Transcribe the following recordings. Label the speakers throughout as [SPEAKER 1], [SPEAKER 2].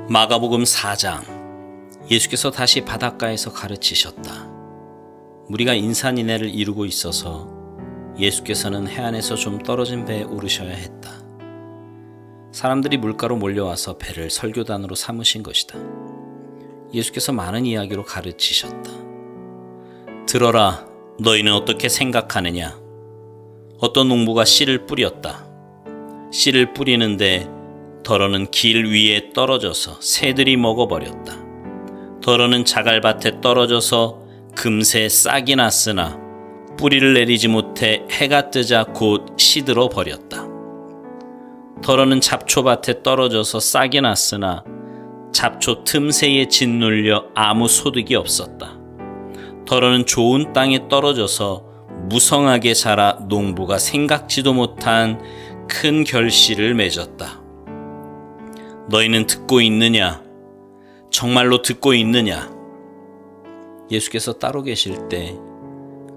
[SPEAKER 1] 마가복음 4장. 예수께서 다시 바닷가에서 가르치셨다. 무리가 인산인해를 이루고 있어서 예수께서는 해안에서 좀 떨어진 배에 오르셔야 했다. 사람들이 물가로 몰려와서 배를 설교단으로 삼으신 것이다. 예수께서 많은 이야기로 가르치셨다. 들어라, 너희는 어떻게 생각하느냐? 어떤 농부가 씨를 뿌렸다. 씨를 뿌리는데 덜어는 길 위에 떨어져서 새들이 먹어버렸다. 덜어는 자갈밭에 떨어져서 금세 싹이 났으나 뿌리를 내리지 못해 해가 뜨자 곧 시들어 버렸다. 덜어는 잡초밭에 떨어져서 싹이 났으나 잡초 틈새에 짓눌려 아무 소득이 없었다. 덜어는 좋은 땅에 떨어져서 무성하게 자라 농부가 생각지도 못한 큰 결실을 맺었다. 너희는 듣고 있느냐? 정말로 듣고 있느냐? 예수께서 따로 계실 때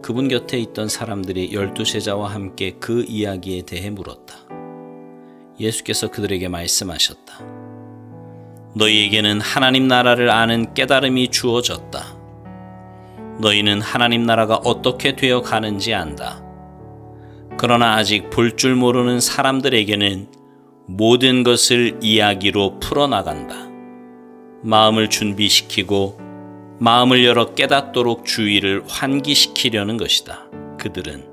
[SPEAKER 1] 그분 곁에 있던 사람들이 12제자와 함께 그 이야기에 대해 물었다. 예수께서 그들에게 말씀하셨다. 너희에게는 하나님 나라를 아는 깨달음이 주어졌다. 너희는 하나님 나라가 어떻게 되어 가는지 안다. 그러나 아직 볼 줄 모르는 사람들에게는 모든 것을 이야기로 풀어나간다. 마음을 준비시키고 마음을 열어 깨닫도록 주의를 환기시키려는 것이다. 그들은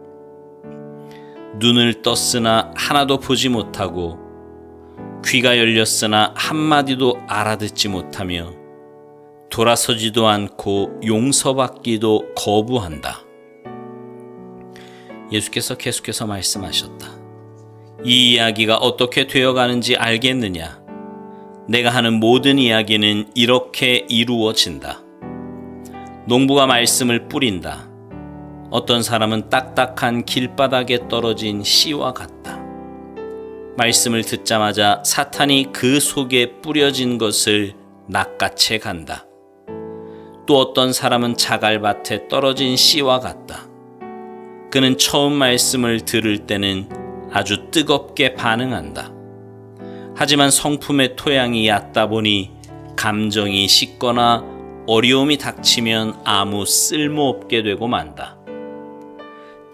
[SPEAKER 1] 눈을 떴으나 하나도 보지 못하고 귀가 열렸으나 한마디도 알아듣지 못하며 돌아서지도 않고 용서받기도 거부한다. 예수께서 계속해서 말씀하셨다. 이 이야기가 어떻게 되어가는지 알겠느냐? 내가 하는 모든 이야기는 이렇게 이루어진다. 농부가 말씀을 뿌린다. 어떤 사람은 딱딱한 길바닥에 떨어진 씨와 같다. 말씀을 듣자마자 사탄이 그 속에 뿌려진 것을 낚아채 간다. 또 어떤 사람은 자갈밭에 떨어진 씨와 같다. 그는 처음 말씀을 들을 때는 아주 뜨겁게 반응한다. 하지만 성품의 토양이 얕다 보니 감정이 식거나 어려움이 닥치면 아무 쓸모없게 되고 만다.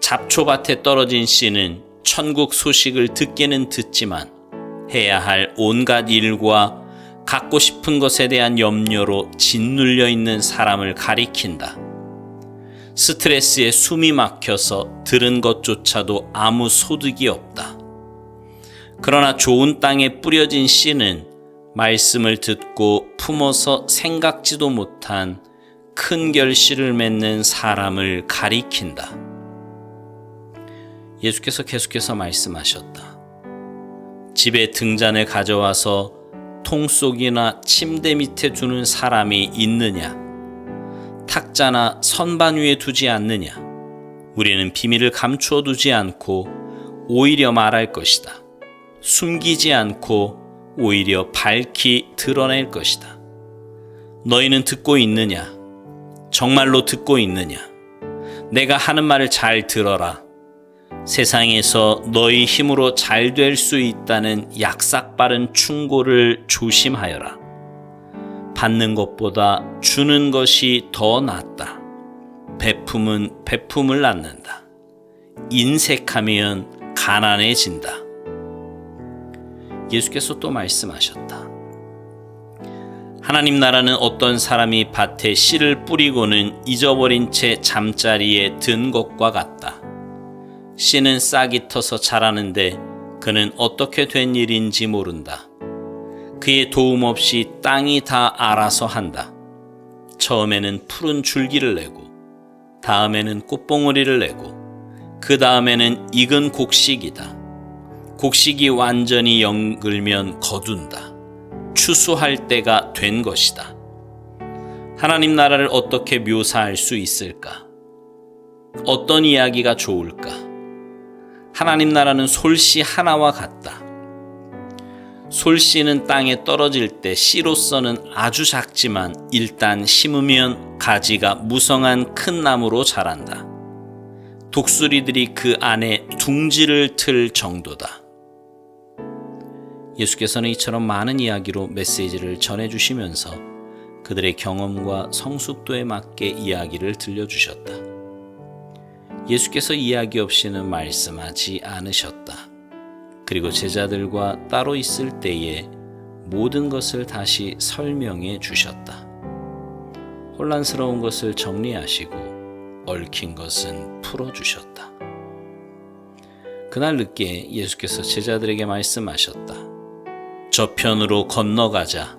[SPEAKER 1] 잡초밭에 떨어진 씨는 천국 소식을 듣기는 듣지만 해야 할 온갖 일과 갖고 싶은 것에 대한 염려로 짓눌려 있는 사람을 가리킨다. 스트레스에 숨이 막혀서 들은 것조차도 아무 소득이 없다. 그러나 좋은 땅에 뿌려진 씨는 말씀을 듣고 품어서 생각지도 못한 큰 결실을 맺는 사람을 가리킨다. 예수께서 계속해서 말씀하셨다. 집에 등잔을 가져와서 통 속이나 침대 밑에 두는 사람이 있느냐? 탁자나 선반 위에 두지 않느냐? 우리는 비밀을 감추어 두지 않고 오히려 말할 것이다. 숨기지 않고 오히려 밝히 드러낼 것이다. 너희는 듣고 있느냐? 정말로 듣고 있느냐? 내가 하는 말을 잘 들어라. 세상에서 너희 힘으로 잘 될 수 있다는 약삭빠른 충고를 조심하여라. 받는 것보다 주는 것이 더 낫다. 베품은 베품을 낳는다. 인색하면 가난해진다. 예수께서 또 말씀하셨다. 하나님 나라는 어떤 사람이 밭에 씨를 뿌리고는 잊어버린 채 잠자리에 든 것과 같다. 씨는 싹이 터서 자라는데 그는 어떻게 된 일인지 모른다. 그의 도움 없이 땅이 다 알아서 한다. 처음에는 푸른 줄기를 내고 다음에는 꽃봉오리를 내고 그 다음에는 익은 곡식이다. 곡식이 완전히 영글면 거둔다. 추수할 때가 된 것이다. 하나님 나라를 어떻게 묘사할 수 있을까? 어떤 이야기가 좋을까? 하나님 나라는 솔씨 하나와 같다. 솔씨는 땅에 떨어질 때 씨로서는 아주 작지만 일단 심으면 가지가 무성한 큰 나무로 자란다. 독수리들이 그 안에 둥지를 틀 정도다. 예수께서는 이처럼 많은 이야기로 메시지를 전해주시면서 그들의 경험과 성숙도에 맞게 이야기를 들려주셨다. 예수께서 이야기 없이는 말씀하지 않으셨다. 그리고 제자들과 따로 있을 때에 모든 것을 다시 설명해 주셨다. 혼란스러운 것을 정리하시고 얽힌 것은 풀어주셨다. 그날 늦게 예수께서 제자들에게 말씀하셨다. 저편으로 건너가자.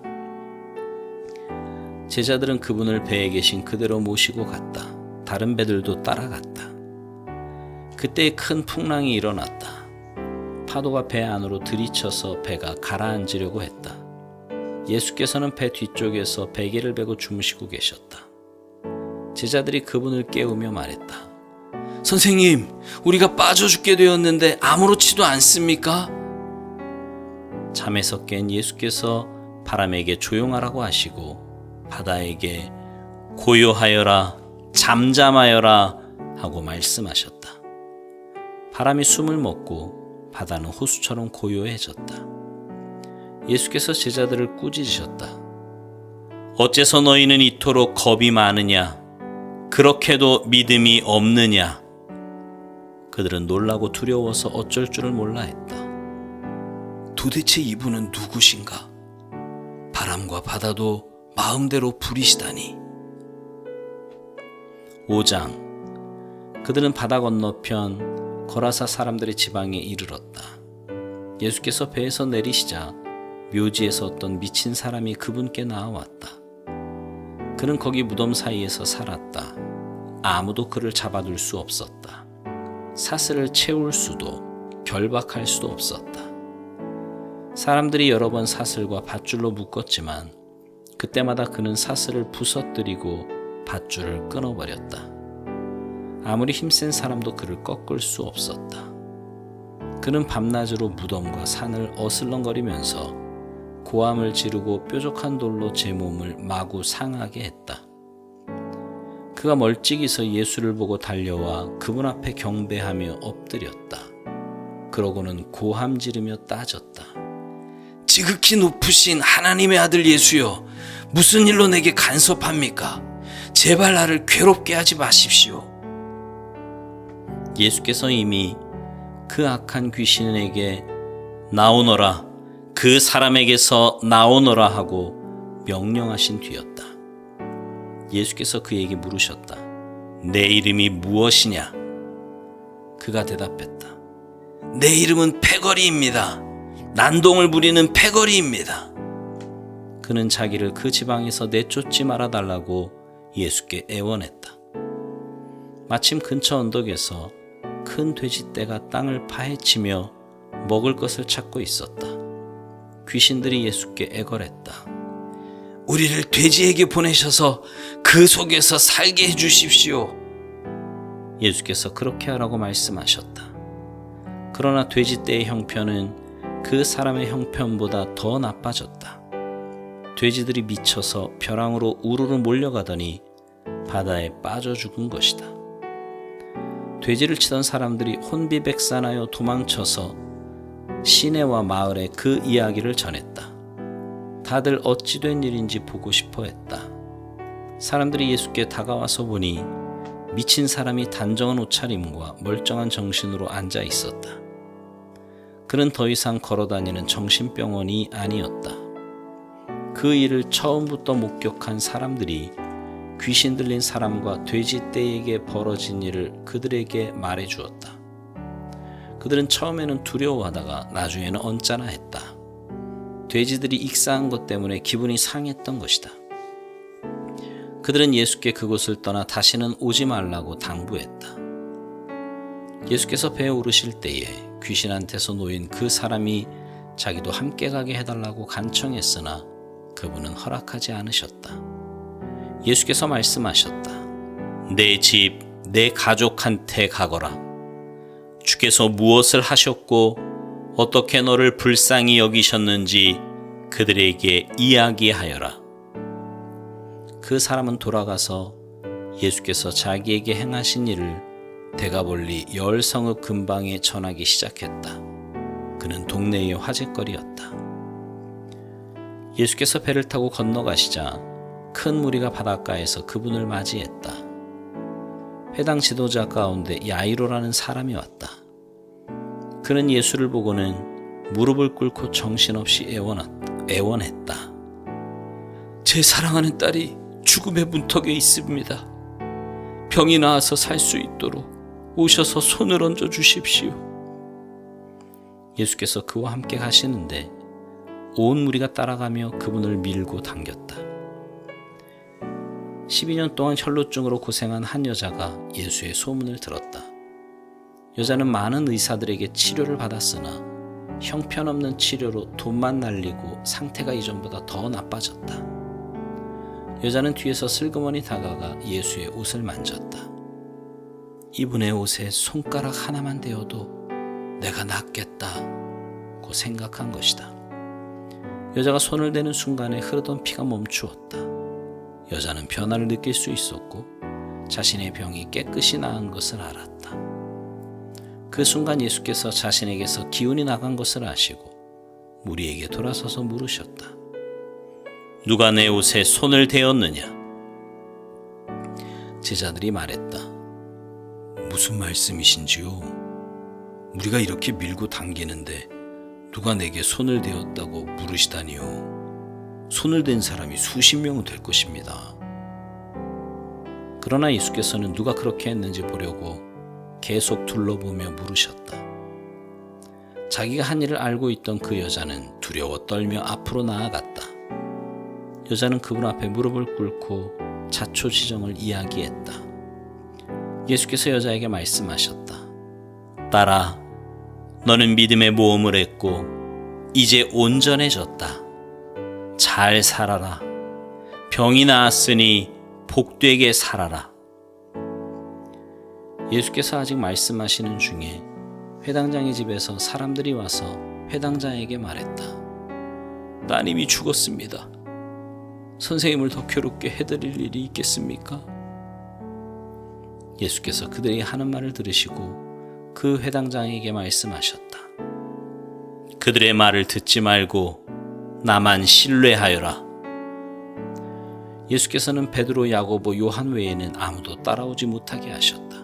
[SPEAKER 1] 제자들은 그분을 배에 계신 그대로 모시고 갔다. 다른 배들도 따라갔다. 그때 큰 풍랑이 일어났다. 파도가 배 안으로 들이쳐서 배가 가라앉으려고 했다. 예수께서는 배 뒤쪽에서 베개를 베고 주무시고 계셨다. 제자들이 그분을 깨우며 말했다. 선생님, 우리가 빠져 죽게 되었는데 아무렇지도 않습니까? 잠에서 깬 예수께서 바람에게 조용하라고 하시고 바다에게 고요하여라, 잠잠하여라 하고 말씀하셨다. 바람이 숨을 먹고 바다는 호수처럼 고요해졌다. 예수께서 제자들을 꾸짖으셨다. 어째서 너희는 이토록 겁이 많으냐? 그렇게도 믿음이 없느냐? 그들은 놀라고 두려워서 어쩔 줄을 몰라 했다. 도대체 이분은 누구신가? 바람과 바다도 마음대로 부리시다니. 5장. 그들은 바다 건너편 거라사 사람들의 지방에 이르렀다. 예수께서 배에서 내리시자 묘지에서 어떤 미친 사람이 그분께 나아왔다. 그는 거기 무덤 사이에서 살았다. 아무도 그를 잡아둘 수 없었다. 사슬을 채울 수도 결박할 수도 없었다. 사람들이 여러 번 사슬과 밧줄로 묶었지만 그때마다 그는 사슬을 부서뜨리고 밧줄을 끊어버렸다. 아무리 힘센 사람도 그를 꺾을 수 없었다. 그는 밤낮으로 무덤과 산을 어슬렁거리면서 고함을 지르고 뾰족한 돌로 제 몸을 마구 상하게 했다. 그가 멀찍이서 예수를 보고 달려와 그분 앞에 경배하며 엎드렸다. 그러고는 고함 지르며 따졌다. 지극히 높으신 하나님의 아들 예수여, 무슨 일로 내게 간섭합니까? 제발 나를 괴롭게 하지 마십시오. 예수께서 이미 그 악한 귀신에게 나오너라, 그 사람에게서 나오너라 하고 명령하신 뒤였다. 예수께서 그에게 물으셨다. 내 이름이 무엇이냐? 그가 대답했다. 내 이름은 패거리입니다. 난동을 부리는 패거리입니다. 그는 자기를 그 지방에서 내쫓지 말아달라고 예수께 애원했다. 마침 근처 언덕에서 큰 돼지떼가 땅을 파헤치며 먹을 것을 찾고 있었다. 귀신들이 예수께 애걸했다. 우리를 돼지에게 보내셔서 그 속에서 살게 해주십시오. 예수께서 그렇게 하라고 말씀하셨다. 그러나 돼지떼의 형편은 그 사람의 형편보다 더 나빠졌다. 돼지들이 미쳐서 벼랑으로 우르르 몰려가더니 바다에 빠져 죽은 것이다. 돼지를 치던 사람들이 혼비백산하여 도망쳐서 시내와 마을에 그 이야기를 전했다. 다들 어찌 된 일인지 보고 싶어 했다. 사람들이 예수께 다가와서 보니 미친 사람이 단정한 옷차림과 멀쩡한 정신으로 앉아 있었다. 그는 더 이상 걸어다니는 정신병원이 아니었다. 그 일을 처음부터 목격한 사람들이 귀신 들린 사람과 돼지떼에게 벌어진 일을 그들에게 말해 주었다. 그들은 처음에는 두려워하다가 나중에는 언짢아 했다. 돼지들이 익사한 것 때문에 기분이 상했던 것이다. 그들은 예수께 그곳을 떠나 다시는 오지 말라고 당부했다. 예수께서 배에 오르실 때에 귀신한테서 놓인 그 사람이 자기도 함께 가게 해달라고 간청했으나 그분은 허락하지 않으셨다. 예수께서 말씀하셨다. 내 집, 내 가족한테 가거라. 주께서 무엇을 하셨고 어떻게 너를 불쌍히 여기셨는지 그들에게 이야기하여라. 그 사람은 돌아가서 예수께서 자기에게 행하신 일을 대가볼리 열성읍 근방에 전하기 시작했다. 그는 동네의 화제거리였다. 예수께서 배를 타고 건너가시자 큰 무리가 바닷가에서 그분을 맞이했다. 회당 지도자 가운데 야이로라는 사람이 왔다. 그는 예수를 보고는 무릎을 꿇고 정신없이 애원했다. 제 사랑하는 딸이 죽음의 문턱에 있습니다. 병이 나아서 살 수 있도록 오셔서 손을 얹어 주십시오. 예수께서 그와 함께 가시는데 온 무리가 따라가며 그분을 밀고 당겼다. 12년 동안 혈루증으로 고생한 한 여자가 예수의 소문을 들었다. 여자는 많은 의사들에게 치료를 받았으나 형편없는 치료로 돈만 날리고 상태가 이전보다 더 나빠졌다. 여자는 뒤에서 슬그머니 다가가 예수의 옷을 만졌다. 이분의 옷에 손가락 하나만 대어도 내가 낫겠다고 생각한 것이다. 여자가 손을 대는 순간에 흐르던 피가 멈추었다. 여자는 변화를 느낄 수 있었고 자신의 병이 깨끗이 나은 것을 알았다. 그 순간 예수께서 자신에게서 기운이 나간 것을 아시고 무리에게 돌아서서 물으셨다. 누가 내 옷에 손을 대었느냐? 제자들이 말했다. 무슨 말씀이신지요? 우리가 이렇게 밀고 당기는데 누가 내게 손을 대었다고 물으시다니요. 손을 댄 사람이 수십 명은 될 것입니다. 그러나 예수께서는 누가 그렇게 했는지 보려고 계속 둘러보며 물으셨다. 자기가 한 일을 알고 있던 그 여자는 두려워 떨며 앞으로 나아갔다. 여자는 그분 앞에 무릎을 꿇고 자초지정을 이야기했다. 예수께서 여자에게 말씀하셨다. 딸아, 너는 믿음의 모험을 했고 이제 온전해졌다. 잘 살아라. 병이 나았으니 복되게 살아라. 예수께서 아직 말씀하시는 중에 회당장의 집에서 사람들이 와서 회당장에게 말했다. 따님이 죽었습니다. 선생님을 더 괴롭게 해드릴 일이 있겠습니까? 예수께서 그들이 하는 말을 들으시고 그 회당장에게 말씀하셨다. 그들의 말을 듣지 말고 나만 신뢰하여라. 예수께서는 베드로, 야고보, 요한 외에는 아무도 따라오지 못하게 하셨다.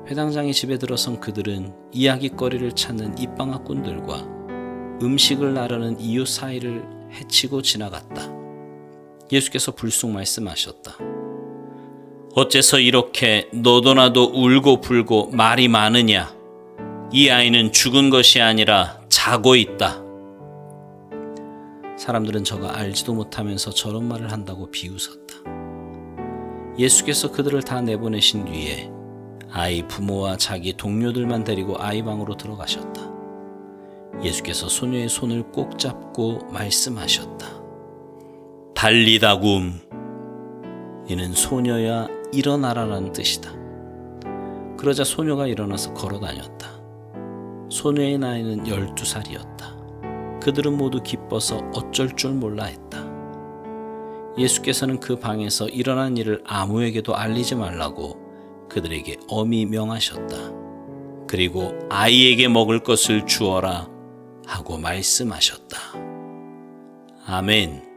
[SPEAKER 1] 회당장의 집에 들어선 그들은 이야깃거리를 찾는 입방아꾼들과 음식을 나르는 이웃 사이를 헤치고 지나갔다. 예수께서 불쑥 말씀하셨다. 어째서 이렇게 너도 나도 울고 불고 말이 많으냐? 이 아이는 죽은 것이 아니라 자고 있다. 사람들은 저가 알지도 못하면서 저런 말을 한다고 비웃었다. 예수께서 그들을 다 내보내신 뒤에 아이 부모와 자기 동료들만 데리고 아이 방으로 들어가셨다. 예수께서 소녀의 손을 꼭 잡고 말씀하셨다. 달리다굼. 이는 소녀야 일어나라라는 뜻이다. 그러자 소녀가 일어나서 걸어다녔다. 소녀의 나이는 12살이었다. 그들은 모두 기뻐서 어쩔 줄 몰라 했다. 예수께서는 그 방에서 일어난 일을 아무에게도 알리지 말라고 그들에게 엄히 명하셨다. 그리고 아이에게 먹을 것을 주어라 하고 말씀하셨다. 아멘.